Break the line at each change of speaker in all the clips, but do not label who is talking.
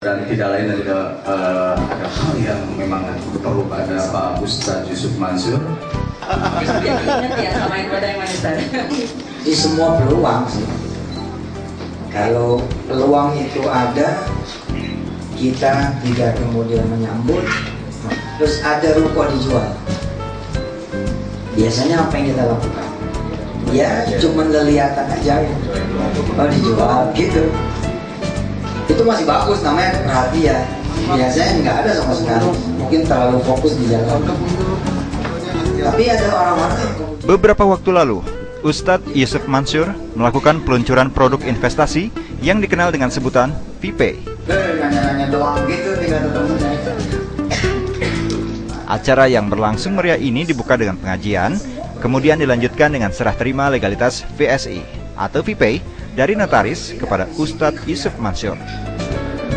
Dan tidak lain dan tidak ada hal yang memang perlu pada Pak Ustadz Yusuf Mansur.
Ingat ya sama yang pada yang mana Ustadz?
Di semua peluang sih. Kalau peluang itu ada, kita tidak kemudian menyambut. Terus ada ruko dijual. Biasanya apa yang kita lakukan? Ya cuma leliatan aja. Oh dijual gitu. Itu masih bagus, namanya perhatian. Biasanya nggak ada sama sekali. Mungkin terlalu fokus di jalan. Tapi ada orang-orang yang
Beberapa waktu lalu, Ustadz Yusuf Mansur melakukan peluncuran produk investasi yang dikenal dengan sebutan VPay.
nanya-nanya doang gitu tinggal ketemu saya.
Acara yang berlangsung meriah ini dibuka dengan pengajian, kemudian dilanjutkan dengan serah terima legalitas VSI atau VPay dari notaris kepada Ustadz Yusuf Mansur.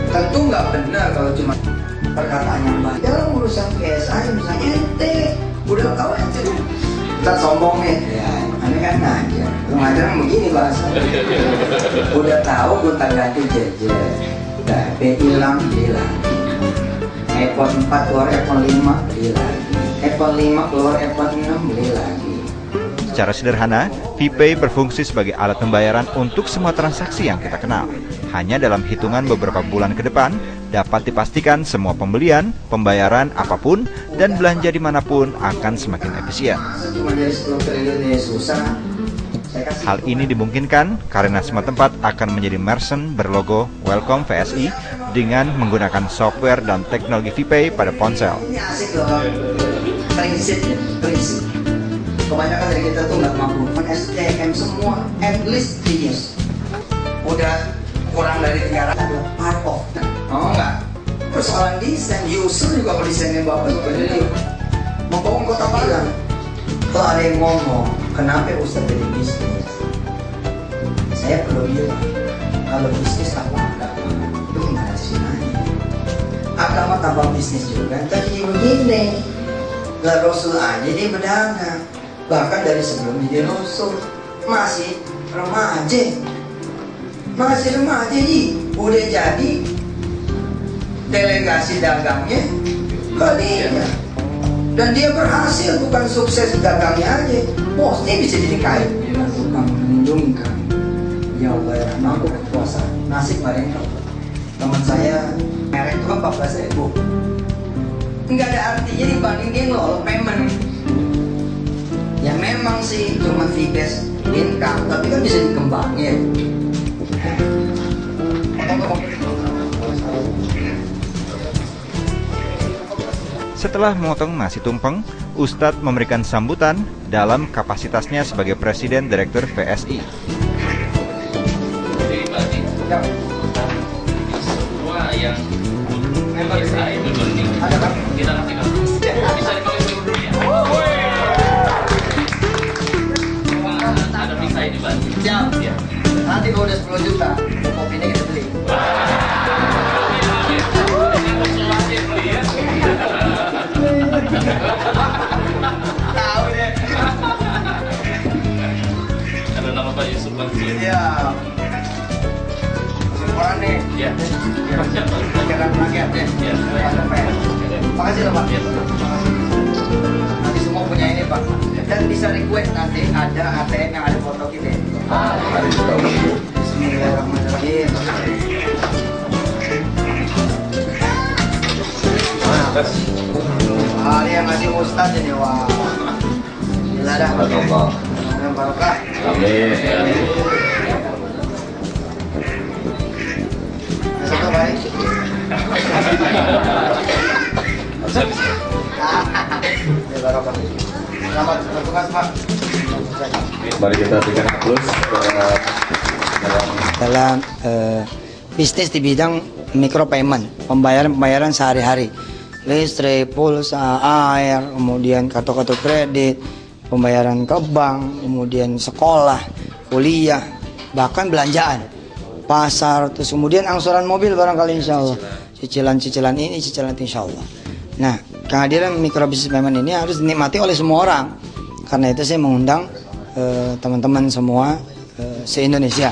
Tentu nggak benar kalau cuma perkataan yang baik. Dalam urusan PSI misalnya ente udah tahu aja. Kita sombongnya, ya, aneh kan ngajar. Lu ngajar begini bahasa. Udah tahu gonta ganti jejer, udah hilang beli lagi. iPhone 4 keluar iPhone 5 beli lagi. iPhone 5 keluar iPhone 6 beli lagi.
Secara sederhana, VPay berfungsi sebagai alat pembayaran untuk semua transaksi yang kita kenal. Hanya dalam hitungan beberapa bulan ke depan, dapat dipastikan semua pembelian, pembayaran apapun, dan belanja dimanapun akan semakin efisien. Hal ini dimungkinkan karena semua tempat akan menjadi merchant berlogo Welcome VSI dengan menggunakan software dan teknologi VPay pada ponsel.
Ini asik loh, prinsip. Kebanyakan dari kita tuh nggak mampu men-STM semua, at least 3 years. Udah kurang dari 300 ada part of. Oh enggak. Persoalan desain, user juga kalau desainnya bagus, jadi membangun kota bilang. Kalau ada yang ngomong, kenapa Ustaz jadi bisnis? Saya perlu bilang, kalau bisnis tanpa agama, itu gimana sih nanya? Agama tanpa bisnis juga, jadi begini. Lah Rasul aja dia berdagang. Bahkan dari sebelum jadi Rasul masih remaja nih, udah jadi delegasi dagangnya Khadijah, dan dia berhasil, bukan sukses dagangnya aja, bosnya bisa jadi kaya. Tuhan melindungi kami ya Allah ya Rahman, aku berpuasa nasib mereka. Teman saya merek itu 14.000, nggak ada artinya dibandingin lo payment. Ya memang sih cuma fee-based income, tapi kan bisa dikembangin.
Setelah memotong nasi tumpeng, Ustadz memberikan sambutan dalam kapasitasnya sebagai Presiden Direktur VSI.
Semua yang bisa itu
Ada kan?
kita nanti bisa dipakai dulu ya. Ada bisa ini Pak.
Siap. Nanti kalau udah 10 juta, kopinya kita beli. Tahu deh.
Ada nama Pak Yusuf Mansur.
Iya. Kesimpulan nih.
Ya. Siap Pak.
Pikiran rakyat deh.
Ya.
Makasih loh Pak. Nanti semua punya ini Pak. Dan bisa request nanti ada ATM yang ada foto kita. Bismillahirrahmanirrahim. Ini yang ngasih Ustadz ini, wah. Gila dah. Yang barokah.
Amin.
Satu baik. Ya barokah. Selamat bertugas Pak.
Mari kita berikan aplaus
Dalam bisnis di bidang micropayment, pembayaran sehari-hari, listrik, pulsa, air, kemudian kartu-kartu kredit, pembayaran ke bank, kemudian sekolah, kuliah, bahkan belanjaan, pasar, terus kemudian angsuran mobil barangkali insya Allah, cicilan-cicilan ini, cicilan itu insya Allah. Nah, kehadiran micro business payment ini harus dinikmati oleh semua orang. Karena itu saya mengundang teman-teman semua se-Indonesia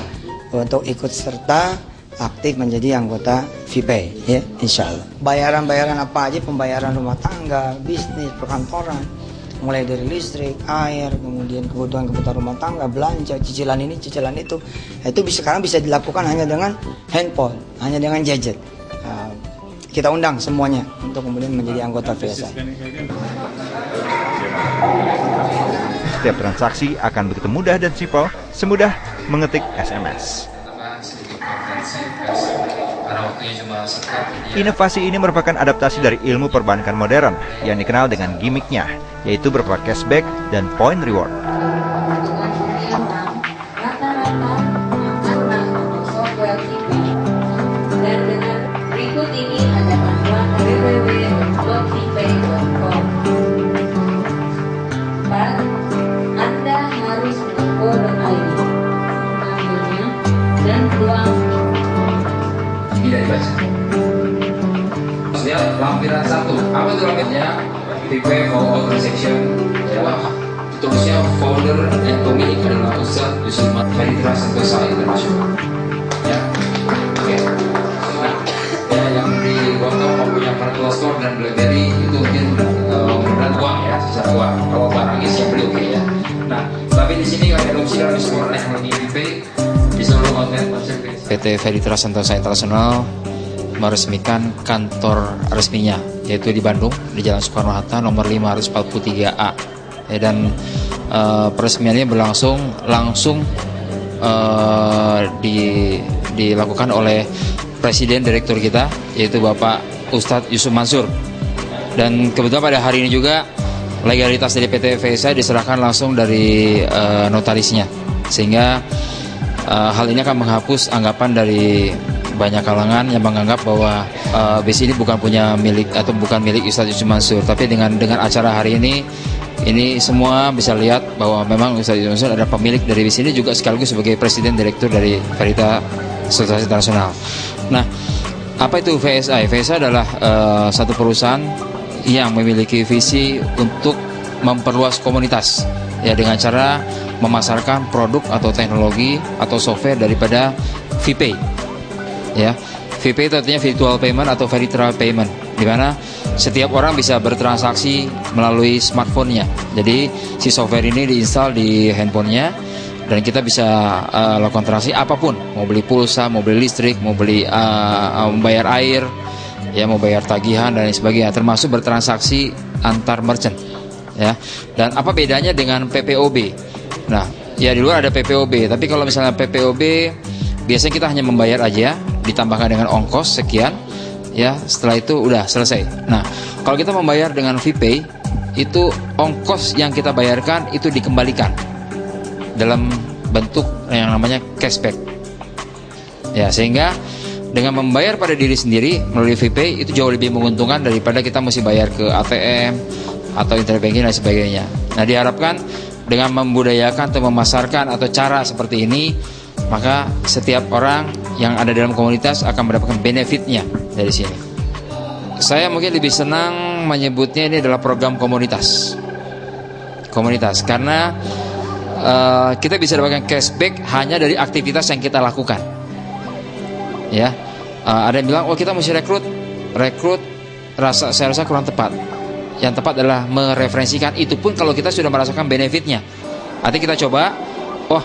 untuk ikut serta aktif menjadi anggota VPay, ya, insya Allah. Bayaran-bayaran apa aja, pembayaran rumah tangga, bisnis, perkantoran, mulai dari listrik, air, kemudian kebutuhan rumah tangga, belanja, cicilan ini, cicilan itu sekarang bisa dilakukan hanya dengan handphone, hanya dengan gadget. Kita undang semuanya untuk kemudian menjadi anggota VSI.
Setiap transaksi akan begitu mudah dan simpel, semudah mengetik SMS. Inovasi ini merupakan adaptasi dari ilmu perbankan modern yang dikenal dengan gimmicknya, yaitu berupa cashback dan point reward.
Dan dengan berikut ini ada panduan www.vpay.com. Anda harus mengambilnya dan peluang
tidak dibaca. Maksudnya lampiran satu. Apa itu lampirannya? VPay for all transaction. Ya, tulisnya founder dan pemilik adalah Ustadz Yusuf Feditra Sentosa Internasional. Ya, oke. Nah, ya, yang di bawah punya Virtual Store dan BlackBerry itu mungkin beneran uang ya, secara uang. Kalau barangnya siap beli oke ya. Nah, tapi di sini ada opsi dalam skor teknologi VPay di seluruh outlet PT Feditra Sentosa Internasional meresmikan kantor resminya, yaitu di Bandung, di Jalan Soekarno-Hatta nomor 543A. Dan peresmiannya berlangsung langsung dilakukan oleh Presiden Direktur kita, yaitu Bapak Ustadz Yusuf Mansur. Dan kebetulan pada hari ini juga legalitas dari PT VSI diserahkan langsung dari notarisnya, sehingga hal ini akan menghapus anggapan dari banyak kalangan yang menganggap bahwa BIS ini bukan punya milik atau bukan milik Ustadz Yusuf Mansur. Tapi dengan acara hari ini semua bisa lihat bahwa memang Ustadz Yusuf Mansur adalah pemilik dari BIS ini, juga sekaligus sebagai Presiden Direktur dari Feditra Sentosa Internasional. Nah, apa itu VSI? VSI adalah satu perusahaan yang memiliki visi untuk memperluas komunitas, ya, dengan cara memasarkan produk atau teknologi atau software daripada VPay. Ya, VPay itu artinya virtual payment atau virtual payment, di mana setiap orang bisa bertransaksi melalui smartphone-nya. Jadi si software ini diinstal di handphonenya dan kita bisa lakukan transaksi apapun, mau beli pulsa, mau beli listrik, mau beli membayar air, ya, mau bayar tagihan dan lain sebagainya, termasuk bertransaksi antar merchant. Ya, dan apa bedanya dengan PPOB? Nah, ya, di luar ada PPOB, tapi kalau misalnya PPOB biasanya kita hanya membayar aja, ditambahkan dengan ongkos sekian, ya, setelah itu udah selesai. Nah, kalau kita membayar dengan VPay, itu ongkos yang kita bayarkan itu dikembalikan dalam bentuk yang namanya cashback. Ya, sehingga dengan membayar pada diri sendiri melalui VPay itu jauh lebih menguntungkan daripada kita mesti bayar ke ATM atau internet banking dan sebagainya. Nah, diharapkan dengan membudayakan atau memasarkan atau cara seperti ini, maka setiap orang yang ada dalam komunitas akan mendapatkan benefitnya dari sini. Saya mungkin lebih senang menyebutnya ini adalah program komunitas, karena kita bisa dapatkan cashback hanya dari aktivitas yang kita lakukan. Ya, ada yang bilang, oh kita mesti rekrut, saya rasa kurang tepat. Yang tepat adalah mereferensikan, itu pun kalau kita sudah merasakan benefitnya. Artinya kita coba, oh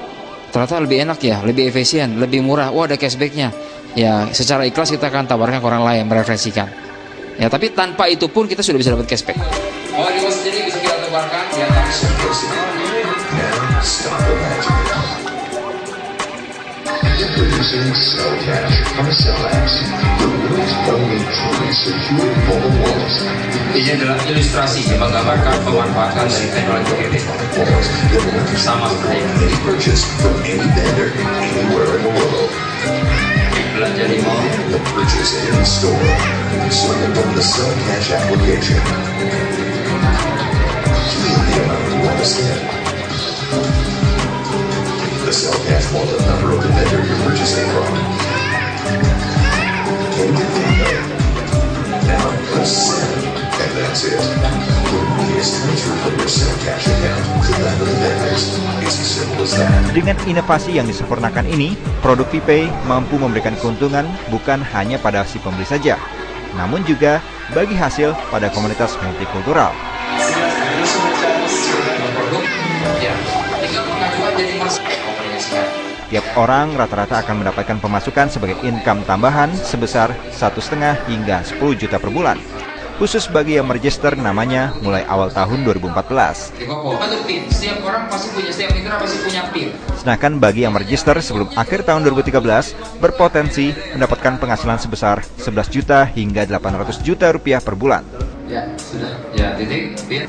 ternyata lebih enak ya, lebih efisien, lebih murah, ada cashbacknya. Ya, secara ikhlas kita akan tawarkan ke orang lain, mereferensikan. Ya, tapi tanpa itu pun kita sudah bisa dapat cashback. Oh, di sini bisa kita tawarkan di atas.
Introducing Cell Cash from Cell Apps, the world's only truly secure mobile wallet.
Ini adalah ilustrasi yang menggambarkan pemanfaatan dari teknologi VPay sama seperti yang
Purchase from any vendor, anywhere in the world.
Belanja di mall,
Purchase in any store. Select from the Cell Cash application. Key the amount you want to spend. The Cell Cash wallet number of the vendor you're purchasing from. Now press send, and that's it. The money is transferred from your Cell Cash account to that of the vendors. It's as simple as that.
Dengan inovasi yang disempurnakan ini, produk VPay mampu memberikan keuntungan bukan hanya pada si pembeli saja, namun juga bagi hasil pada komunitas multikultural. Tiap orang rata-rata akan mendapatkan pemasukan sebagai income tambahan sebesar 1,5 hingga 10 juta per bulan. Khusus bagi yang meregister namanya mulai awal tahun 2014.
Setiap orang pasti punya, setiap mitra pasti punya PIN.
Sedangkan bagi yang meregister sebelum akhir tahun 2013 berpotensi mendapatkan penghasilan sebesar 11 juta hingga 800 juta rupiah per bulan.
Ya, sudah. Ya, titik, PIN.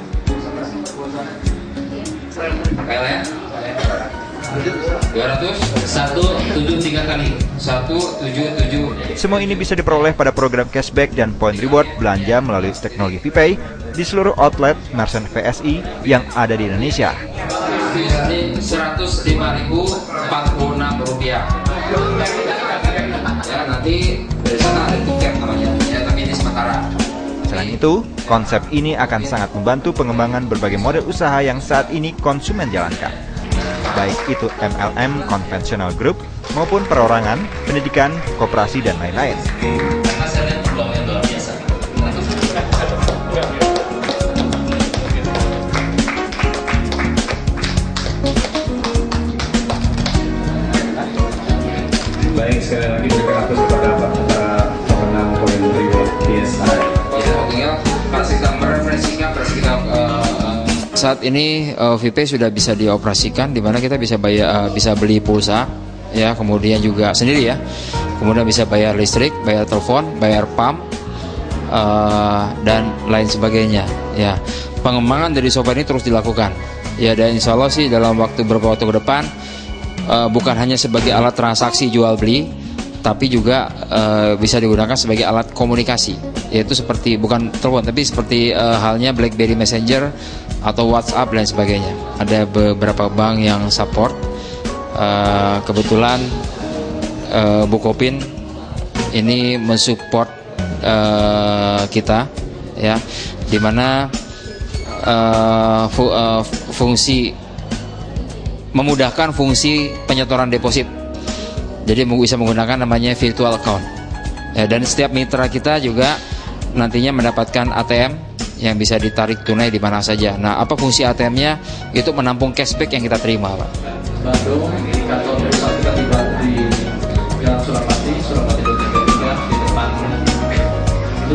File ya. 200 173 kali 177.
Semua ini bisa diperoleh pada program cashback dan point reward belanja melalui teknologi VPay di seluruh outlet merchant VSI yang ada di Indonesia.
Ini 105.046 rupiah. Ya, nanti dari sana ada tiket namanya. Ya, tapi ini sementara.
Selain itu, konsep ini akan sangat membantu pengembangan berbagai model usaha yang saat ini konsumen jalankan. Baik itu MLM konvensional grup maupun perorangan, pendidikan, koperasi, dan lain-lain.
Karena saya lihat peluangnya luar biasa.
Baik, sekali lagi berikan aplaus kepada para pemenang poin reward PSI.
Ya, tinggal pas kita mereferensikan, pas kita saat ini VPay sudah bisa dioperasikan, di mana kita bisa bayar, bisa beli pulsa, ya, kemudian juga sendiri ya, kemudian bisa bayar listrik, bayar telepon, bayar PAM, dan lain sebagainya. Ya, pengembangan dari software ini terus dilakukan. Ya, dan insya Allah sih dalam beberapa waktu ke depan, bukan hanya sebagai alat transaksi jual beli, tapi juga bisa digunakan sebagai alat komunikasi, yaitu seperti bukan telepon tapi seperti halnya BlackBerry Messenger atau WhatsApp dan sebagainya. Ada beberapa bank yang support. Kebetulan Bukopin ini mensupport kita, ya, dimana fungsi memudahkan fungsi penyetoran deposit. Jadi bisa menggunakan namanya virtual account. Ya, dan setiap mitra kita juga nantinya mendapatkan ATM yang bisa ditarik tunai di mana saja. Nah, apa fungsi ATM-nya? Itu menampung cashback yang kita terima, Pak.
Bandung, di kantor pusat kita tiba di Jalan Surapati 23 di depan. Itu